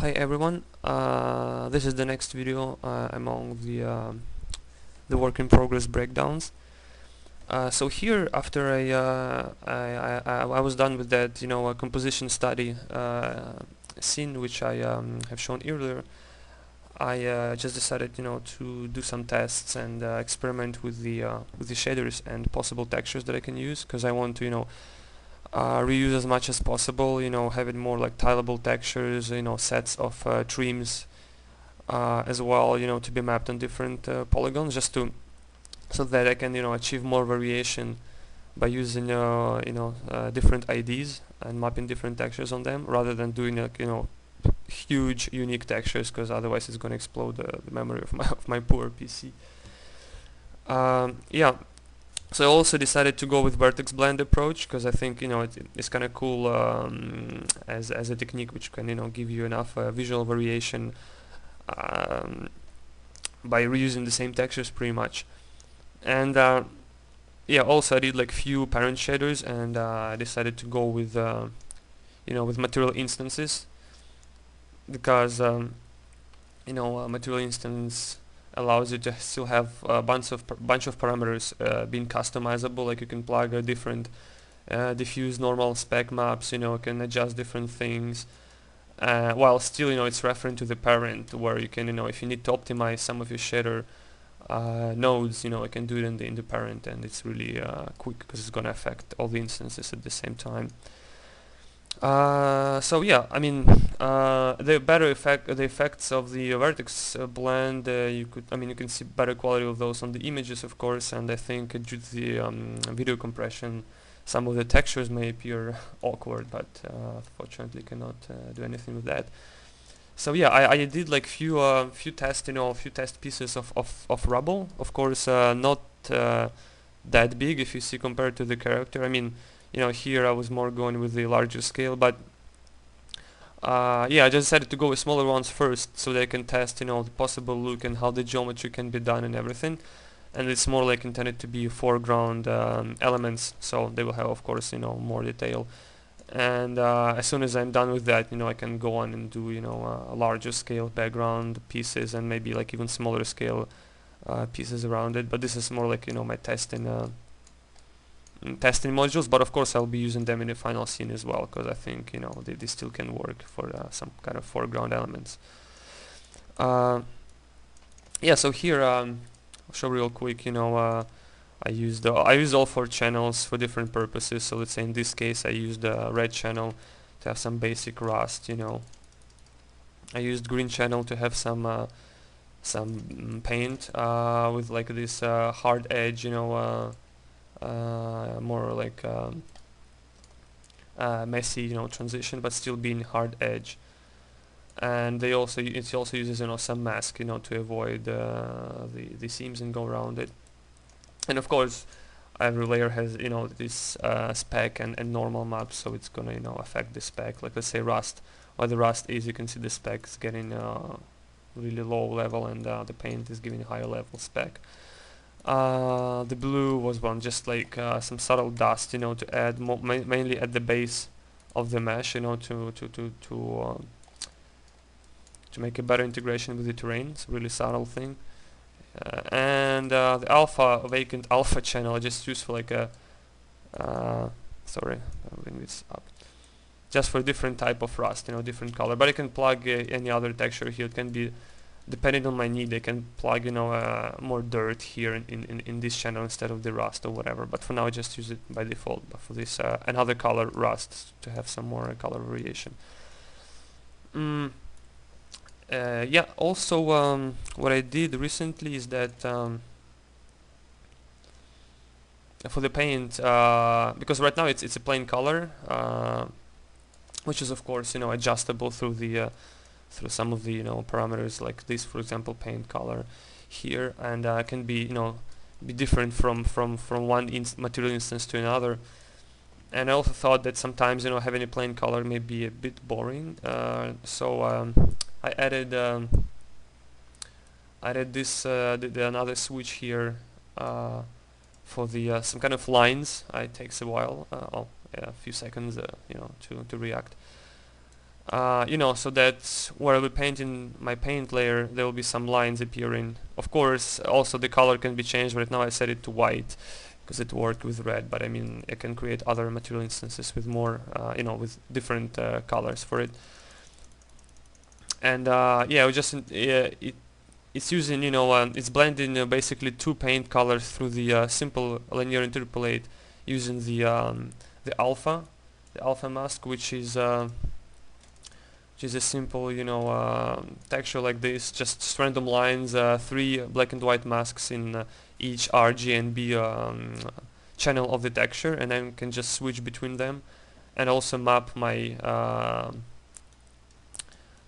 Hi everyone, this is the next video among the work in progress breakdowns. So here, after I was done with that, composition study scene which I have shown earlier, I just decided, to do some tests and experiment with the shaders and possible textures that I can use, because I want to, reuse as much as possible, having more like tileable textures, sets of trims as well, to be mapped on different polygons, just to so that I can, achieve more variation by using, different IDs and mapping different textures on them, rather than doing like, huge unique textures, because otherwise it's going to explode the memory of my poor PC. Yeah. So I also decided to go with vertex blend approach, because I think it's kind of cool as a technique which can give you enough visual variation by reusing the same textures pretty much. And yeah, also I did like few parent shaders, and I decided to go with with material instances, because material instance allows you to still have a bunch of parameters being customizable. Like you can plug a different diffuse normal spec maps, can adjust different things, while still it's referring to the parent, where you can if you need to optimize some of your shader nodes, I can do it in the parent, and it's really quick, because it's going to affect all the instances at the same time. So yeah, I mean, the effects of the vertex blend, you can see better quality of those on the images, of course, and I think due to the video compression, some of the textures may appear awkward, but fortunately cannot do anything with that. So yeah, I did like few test pieces of rubble, of course, not that big if you see compared to the character. I mean, here I was more going with the larger scale, but yeah, I just decided to go with smaller ones first, so they can test the possible look and how the geometry can be done and everything. And it's more like intended to be foreground elements, so they will have, of course, more detail. And as soon as I'm done with that, I can go on and do a larger scale background pieces, and maybe like even smaller scale pieces around it. But this is more like my testing modules, but of course I'll be using them in the final scene as well, because I think they still can work for some kind of foreground elements. Yeah, so here I'll show real quick. I used all four channels for different purposes. So let's say in this case I used the red channel to have some basic rust. I used green channel to have some paint with like this hard edge. More like messy, transition, but still being hard edge. And it also uses some mask, to avoid the seams and go around it. And of course, every layer has this spec and normal maps, so it's gonna affect the spec. Like let's say rust, where the rust is, you can see the spec is getting really low level, and the paint is giving higher level spec. The blue was one just like some subtle dust, to add mainly at the base of the mesh, to make a better integration with the terrain. It's a really subtle thing. And the vacant alpha channel I just used for like a sorry, I'll bring this up, just for a different type of rust, different color. But I can plug any other texture here. It can be, depending on my need, I can plug more dirt here in this channel instead of the rust or whatever. But for now I just use it by default. But for this another color rust to have some more color variation. Yeah, also what I did recently is that for the paint, because right now it's a plain color, which is of course adjustable through the through some of the parameters, like this, for example, paint color here, and can be be different from one material instance to another. And I also thought that sometimes having a plain color may be a bit boring, so I added this another switch here for the some kind of lines. It takes a while, yeah, a few seconds, to react. you know, so that where I'll be painting my paint layer, there will be some lines appearing. Of course, also the color can be changed. Right now I set it to white because it worked with red, but I mean, I can create other material instances with more, you know, with different colors for it. And yeah, we just it's using, you know, it's blending basically two paint colors through the simple linear interpolate using the alpha mask, which is a simple, you know, texture like this, just random lines, three black and white masks in each R, G, and B channel of the texture, and then can just switch between them, and also map my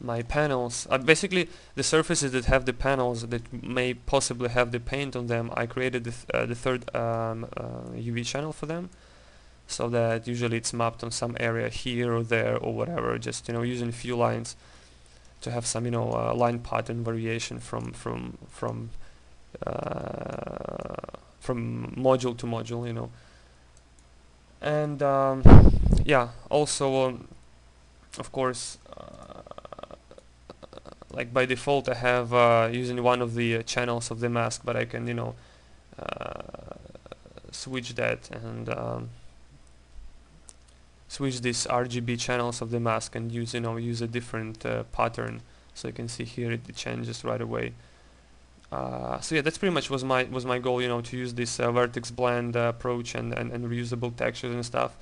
my panels. Basically, the surfaces that have the panels that may possibly have the paint on them, I created the third UV channel for them, so that usually it's mapped on some area here or there or whatever, just, you know, using a few lines to have some, you know, line pattern variation from module to module, you know. And yeah, also of course, like by default I have using one of the channels of the mask, but I can, you know, switch that and switch these RGB channels of the mask and use, you know, use a different pattern. So you can see here it changes right away. So yeah, that's pretty much was my goal, you know, to use this vertex blend approach and reusable textures and stuff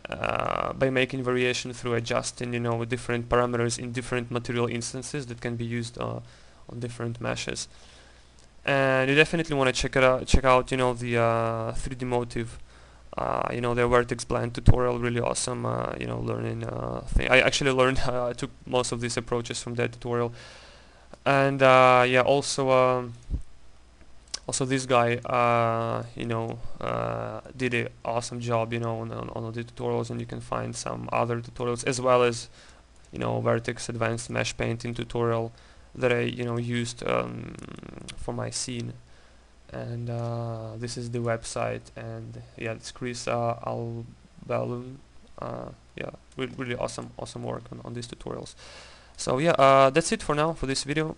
by making variation through adjusting, you know, different parameters in different material instances that can be used on different meshes. And you definitely want to check out, you know, the 3D Motive, you know, their vertex blend tutorial, really awesome, you know, learning thing. I actually learned, I took most of these approaches from that tutorial. And yeah, also this guy, you know, did an awesome job, you know, on the tutorials, and you can find some other tutorials as well as, you know, Vertex Advanced Mesh Painting tutorial that I, you know, used for my scene. And this is the website, and yeah, it's Chris Albellum. Yeah, really awesome work on these tutorials. So yeah, that's it for now for this video.